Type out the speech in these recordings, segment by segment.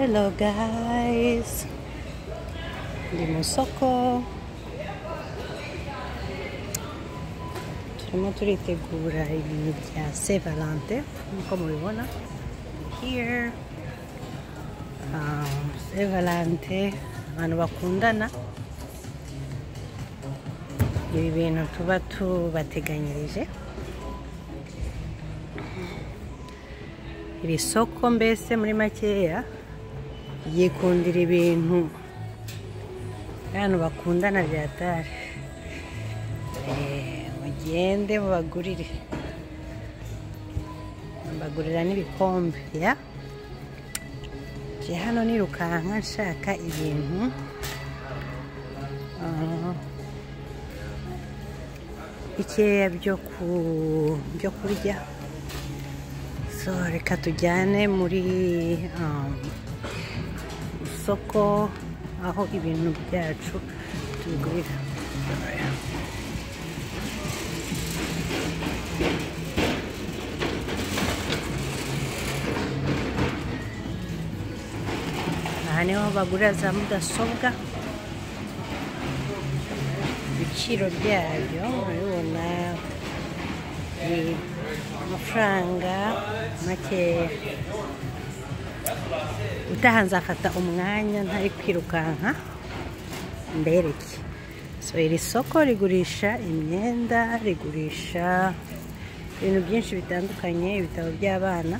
Hello guys, ndi musoko, turimo turitegura ibintu bya Saint Valentin nkuko mubibona here. Saint Valentin, abantu bakundana, ibi bintu tuba tubateganyirije. Iri soko mbese muri makeya yikundira ibintu abantu bakundana byatari. Mugende mubagurire, mbagurira n'ibikombe ya. Je hano nirukanka nshaka ibintu bikeya byo kurya. So reka tujyane muri musoko aho ibintu byacu tubigurira. Aha niho bagurira za mudasobwa, ibiciro byabyo murabibona, amafaranga makeya. Utaha nzafata umwanya ntari kwirukanka mbereke. So iri soko rigurisha imyenda, rigurisha ibintu byinshi bitandukanye, ibitabo by'abana.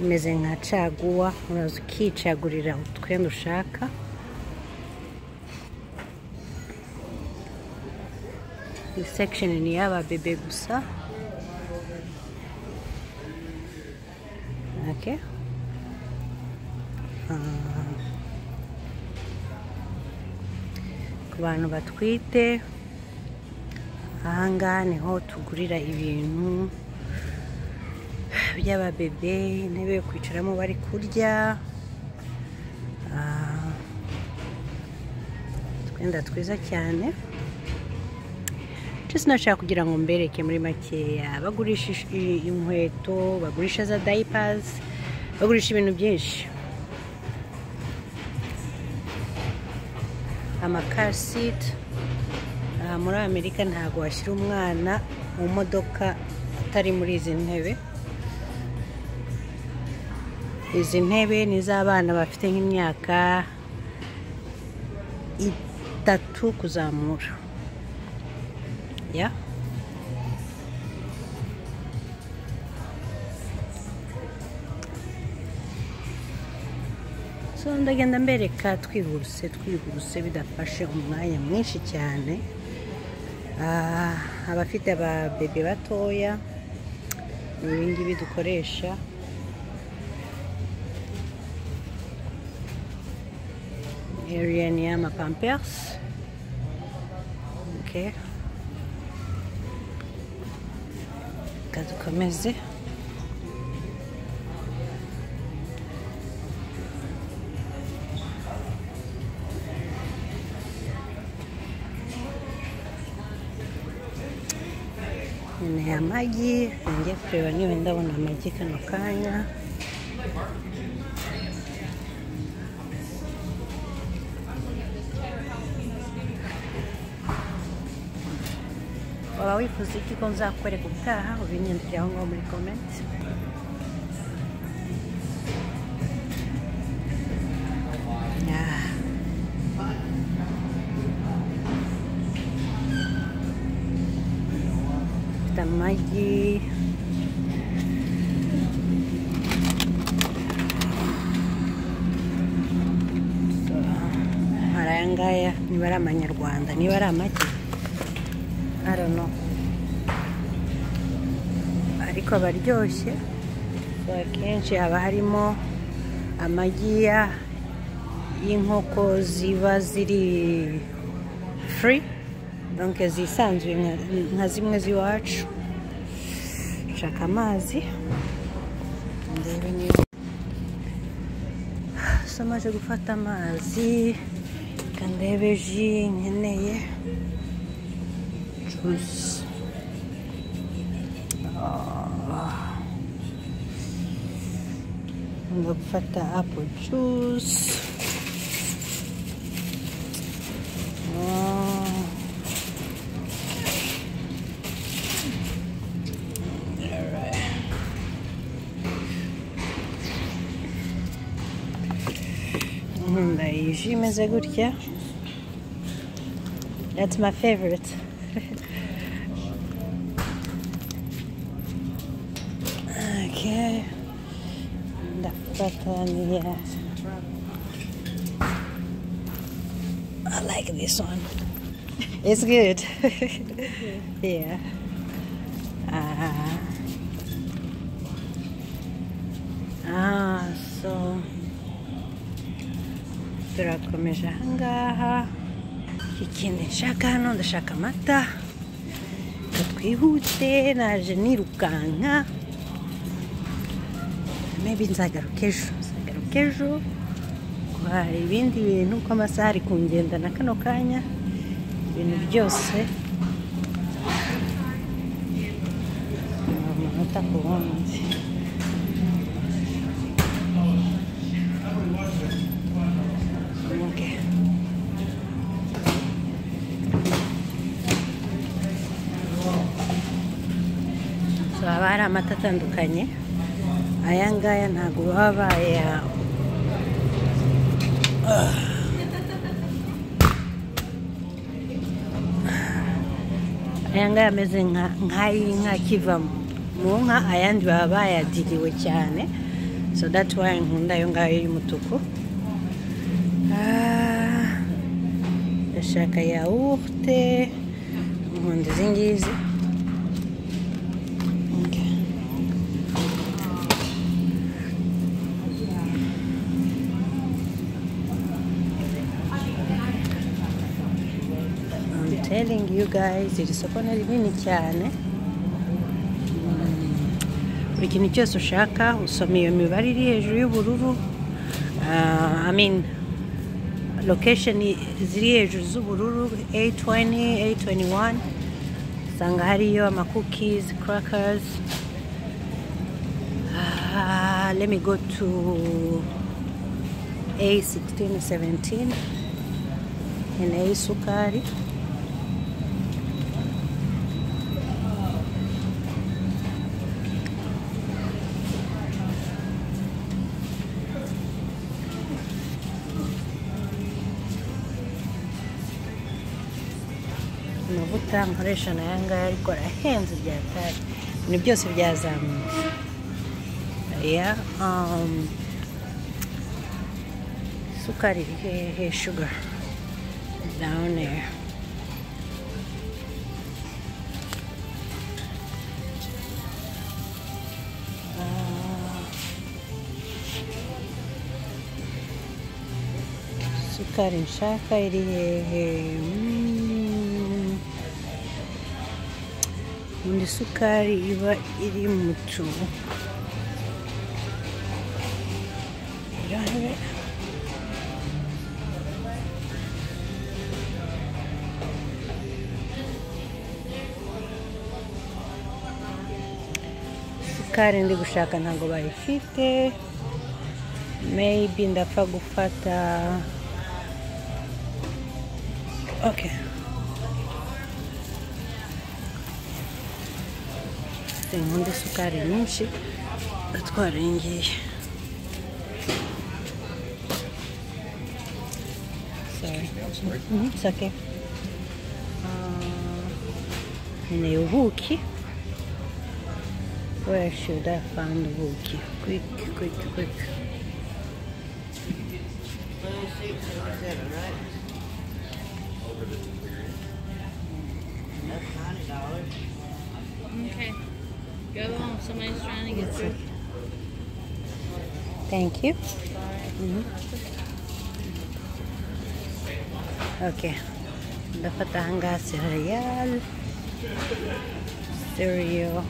Imeze nka caguwa, uraza ukicagurira utwenda ushaka. Iyi section ni y'aba bebe gusa. Okay. Ku bantu batwite, ahangaha niho tugurira ibintu by'ababebe, intebe yo kwicaramo bari kurya, twenda twiza cyane. Just nashaka kugira ngo mbereke muri makeya. Bagurisha inkweto, bagurisha za diapers, bagurisha ibintu byinshi, car seat. Muri Amerika ntago washyira umwana mu modoka atari muri izi ntebe. Izi ntebe ni z'abana bafite nk'imyaka 3 kuzamura. Ya. So ndagenda mbereka twihuse bidafashe umwanya mwinshi cyane. Abafite ababebe batoya n'ibindi bidukoresha. Area ni ama pampers. Okay. Kadukomeze. Ni amagi, ngiye kureba niba ndabona amagi kano kanya. Waba wifuza iki ko nzakwereka ubutaha, ubinyandikira aho ngaho muri comment. Amagi, arayangaya niba ari amanyarwanda, niba ari amagi I don't know, ariko abaryoshye. So akenshi haba harimo amagi y'inkoko ziba ziri free, donc zisanzuye nka zimwe z'iwacu. Shaka amazi ndebe niba somaje gufata amazi, kandebe ji nkeneye. juice. Ngafata apple juice. Iyi imeze gutya. That's my favorite. Okay. I like this one. It's good. Yeah. So turakomeje ahangaha. Ikindi nshaka hano, ndashaka amata. Twihute, naje nirukanka. Maybe nzagaruka ejo. Hari ibindi bintu uko amasaha ari kungenda na kano kanya. Ibintu byose. Amanota ku wundi. Haba hari amata atandukanye. Aya ngaya ntabwo baba aya ngaya ameze nk'ay'inka kiva mu nka, ayandi baba bayadiriwe cyane. So that's why nkunda ayo ngayo y'umutuku. Ndashaka yawurute, nkunda izi ngizi. Telling you guys, iri soko ni rinini cyane. Buri kintu cyose ushaka usoma iyo mibare iri hejuru y'ubururu. I mean location ziri hejuru z'ubururu, 820, 821. Usanga hariyo ama cookies, crackers. Let me go to A16 17 and A sukari. Amavuta nkoresha n'aya ngaya ariko arahenze byatari. Ibintu byose byazamutse. Yeah, sukari iri sugar down there. Sukari nshaka iri undi sukari iba iri mu tubu. Sukari ndi gushaka ntabwo bayifite. Maybe ndapfa gufata. Okay. Nkunda sukari nyinshi twarengeye. Sorry. It's okay. Nkeneye ubuki. Where should I find ubuki? Quick. Okay. Go home. Somebody's trying to get through. Thank you. Okay. Dapat hanggang cereal. Cereal.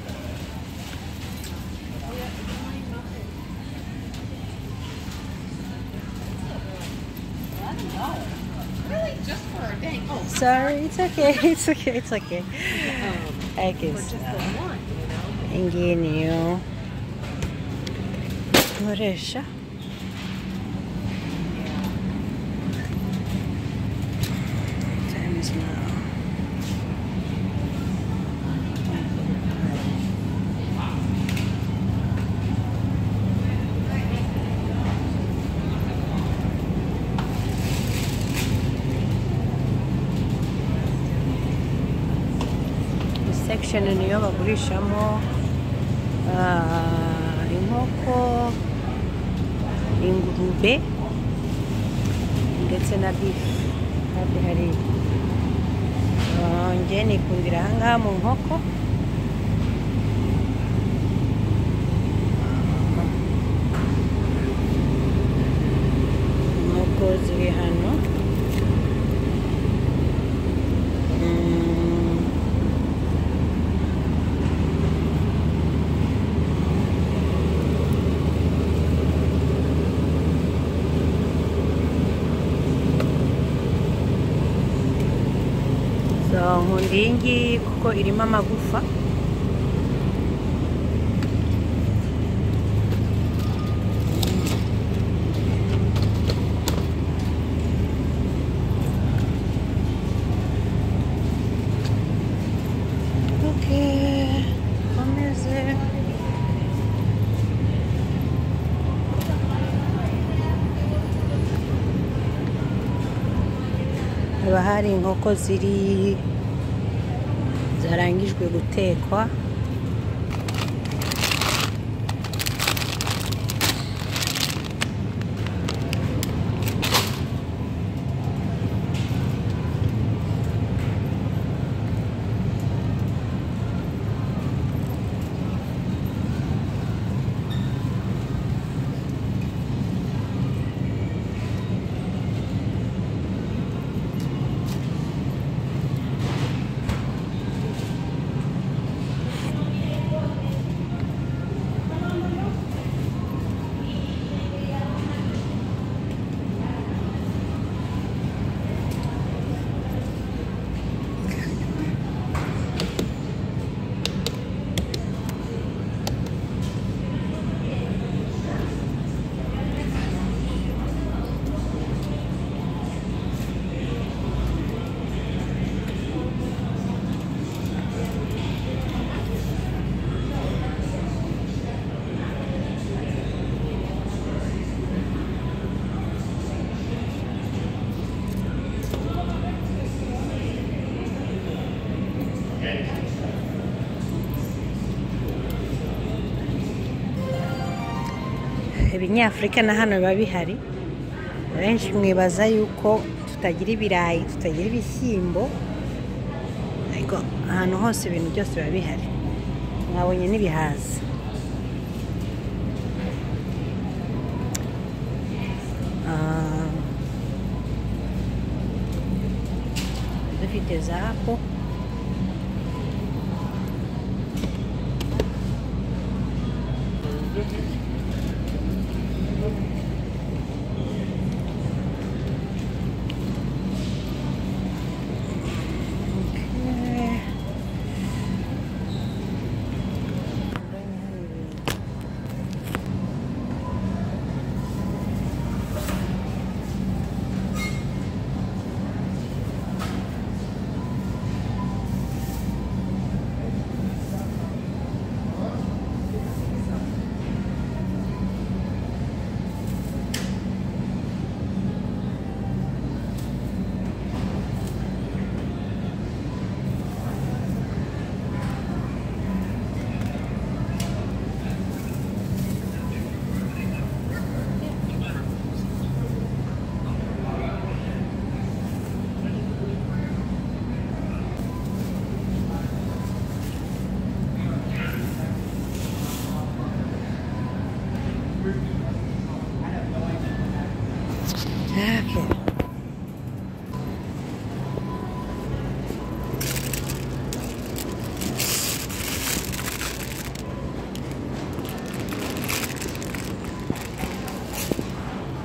Really? Just for a day? Oh, sorry. It's okay. It's okay. It's okay. I For guess. just the one, you know. Iyi niyo nkoresha. Time is now. Section niyo bagurishamo inkoko, ingurube ndetse na beef. Hafi hari njye nikundira ahangaha mu nkoko. Inkoko ziri hano. Nkunda iyi ngiyi kuko irimo amagufa. Okay, komeze. Haba hari inkoko zarangijwe gutekwa. Ibinyafurika na hano biba bihari. Benshi mwibaza yuko tutagira ibirayi, tutagira ibishyimbo, ariko ahantu hose ibintu byose biba bihari. Mwabonye n'ibihaza. Dufite zahabu. Okay.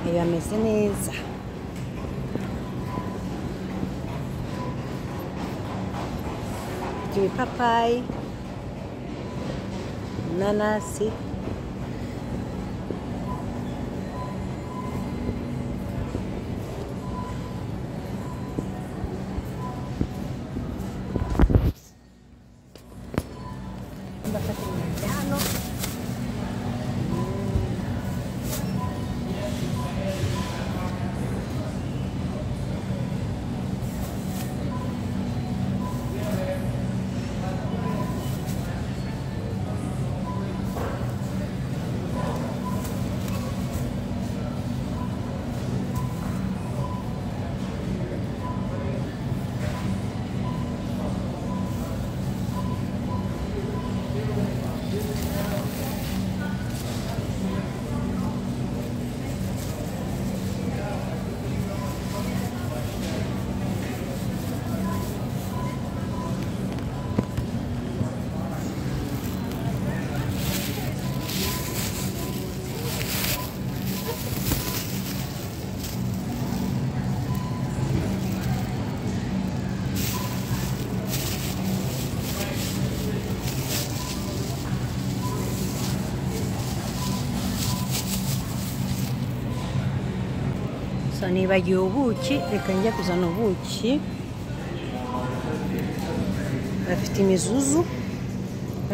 Ibi ameze neza. bafite ibipapayi, inanasi, bafata imyenda hano. So nibagiwe ubuki, reka njye kuzana ubuki. Bafite imizuzu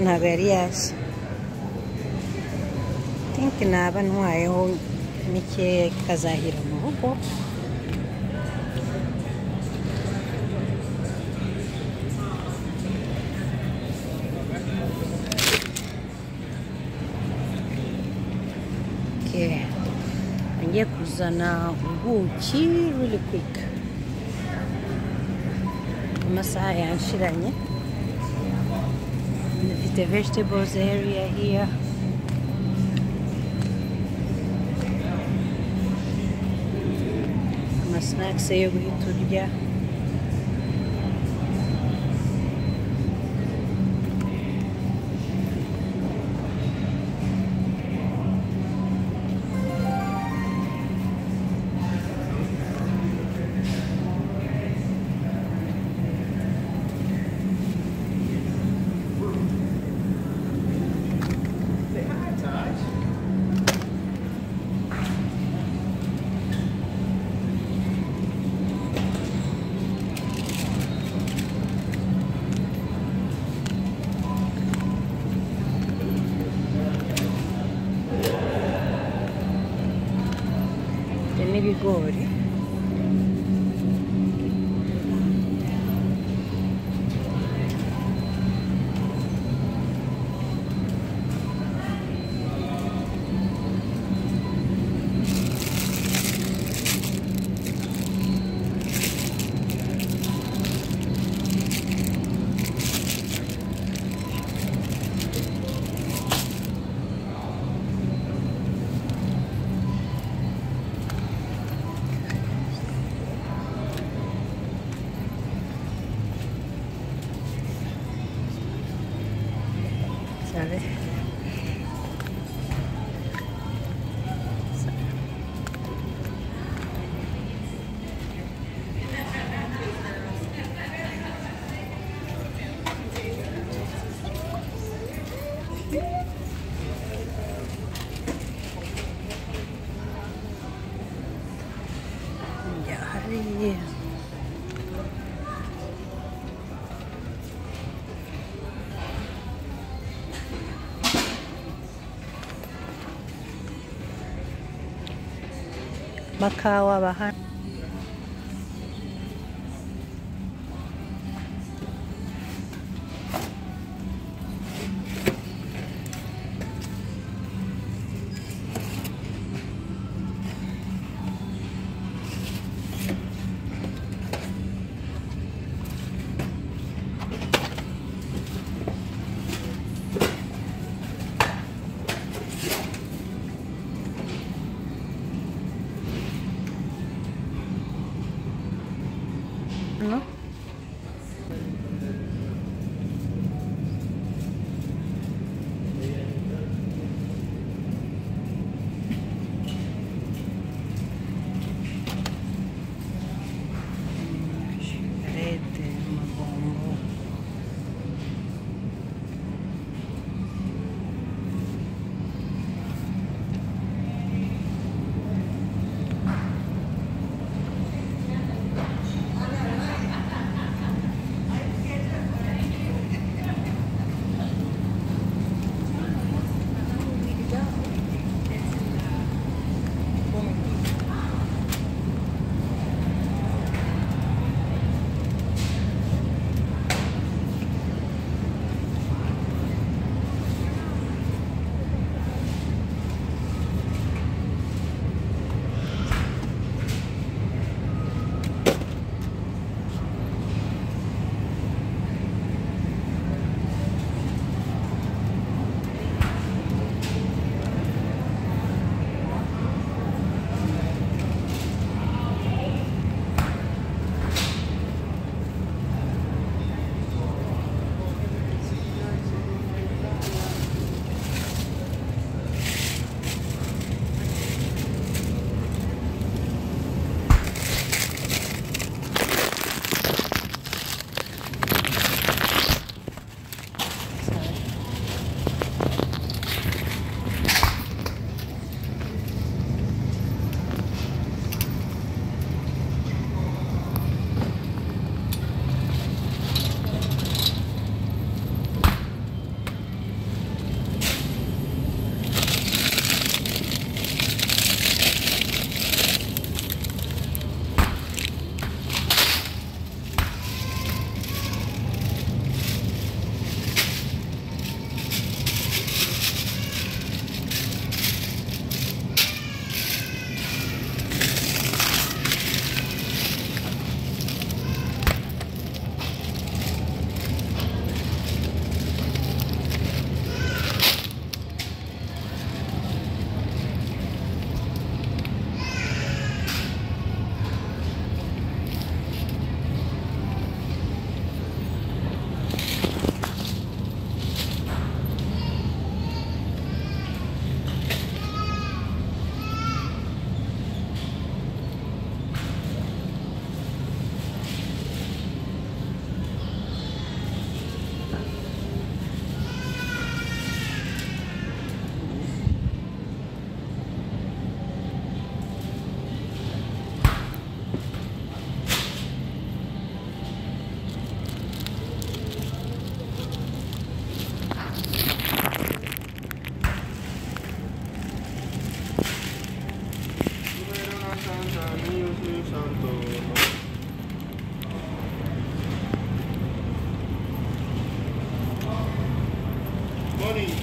ntabwo yari yashya. Think naba ntwayeho mikeya ikazahira mu rugo. Okay. Ngiye kuzana ubuki really quick. Amasaha yanshiranye. Dufite vegetables area here. Snacks yo guhita urya. N'ibigori. Sorry. Yeah. Makawa bahan. Money.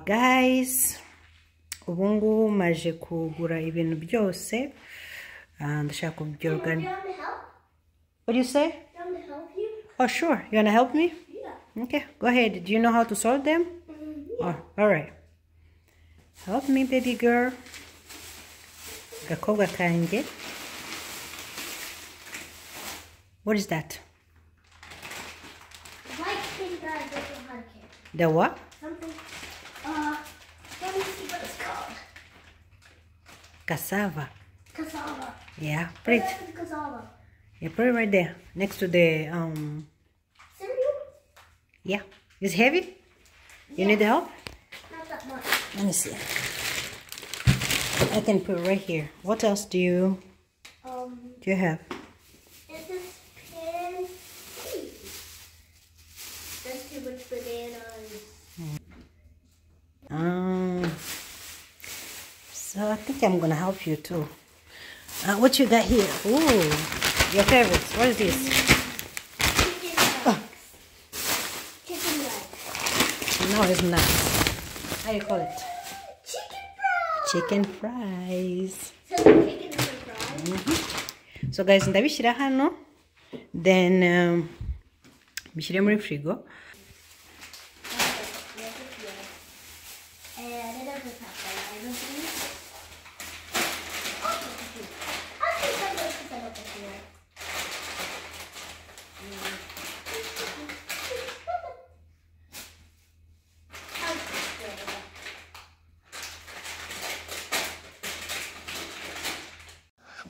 Guys, ubu ngubu maje kugura ibintu byose ndashaka kubyorganiza. What do you say? Do you want me to help you? Oh, sure. You want to help me? Yeah. Okay, go ahead. Do you know how to sort them? Yeah. Oh, all right. Help me, baby girl. Gakobwa kanjye. What is that? White thing that I don't know how to carry. The what? Something. Let me see what it's called. Cassava. Cassava. Yeah, put it. Where is cassava? Yeah, put it right there next to the Cereal? Yeah. It's heavy? You need help? Not that much. Let me see. I can put it right here. What else do you have? Is this pan? There's too much bananas. So I think I'm gonna help you too. What you got here? Ooh, your favorites. What is this? now it's nuts. How do you call it? Chicken Chicken fries. So the chicken is fried. So guys, ndabishyira hano, then bishyire muri frigo.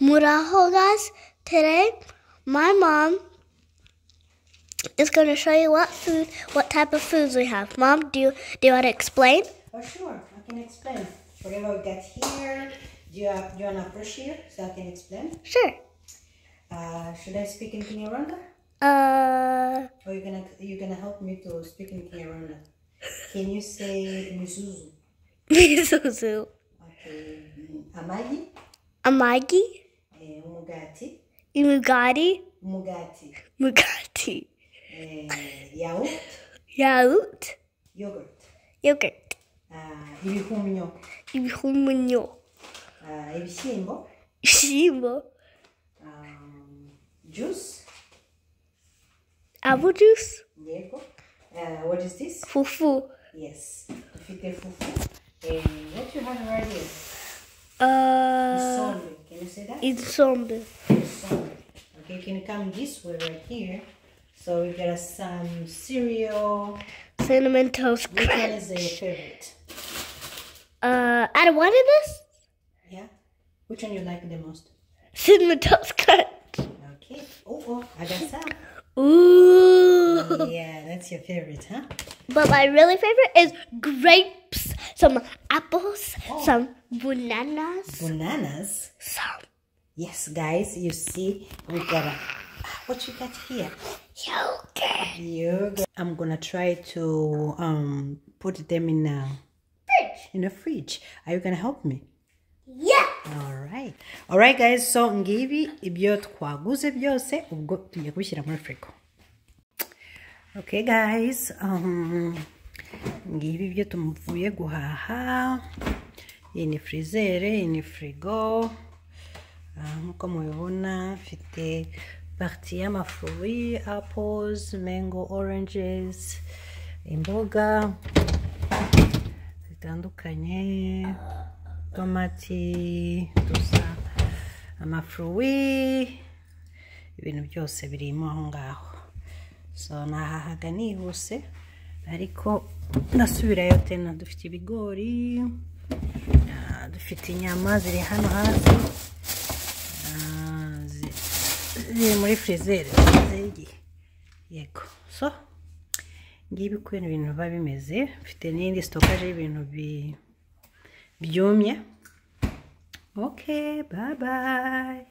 Muraho, guys. Today, my mom is going to show you what type of foods we have. Mom, do you want to explain? Oh, sure. I can explain. Whatever we got here, do you want to push here so I can explain? Sure. Should I speak in Kinyarwanda? Or you're gonna help me to speak in Kinyarwanda? Can you say Misuzu? Misuzu. Okay. Amagi? Amagi. Umugati. Umugati. Umugati. Mugati. Yaourt. Yaourt. Yogurt. Yogurt. Ibihumyo. Ibihumyo. Ibishyimbo. Ibishyimbo. Juice. Apple juice. Yego. What is this? Fufu. Yes. Dufite fufu. And what you have right here? Isombe. Can you say that? Isombe. Isombe. Okay, can you come this way right here? So we got some cereal. Cinnamon Toast Crunch. Which one is your favorite? Out of one of this? Yeah. Which one you like the most? Cinnamon Toast Crunch. Okay. Oh, I got some. Ooh. Yeah, that's your favorite, huh? But my really favorite is grapes, some apples, some bananas. Bananas? Some. Yes, guys, you see, we got what you got here? Yogurt. Yogurt. I'm gonna try to put them in the fridge. Are you gonna help me? Yeah. All right, guys. So ngibi ibyo twaguze byose ubwo tugiye kubishyira muri frigo. Okay, guys. Ngibi ibyo tumuvuye guhaha. Iyi ni frizere, iyi ni frigo. Nkuko mubibona mfite partie y'amafruit, apples, mango, oranges, imboga zitandukanye, tomati, dusa amafruit, ibintu byose birimo aho ngaho. So nahahaga nihuse ariko nasubirayo tena. Dufite ibigori, dufite inyama ziri hano hasi, ziri muri frizere yego. So ngibi uko ibintu biba bimeze. Mfite n'indi stockage y'ibintu byumye. Okay, bye bye.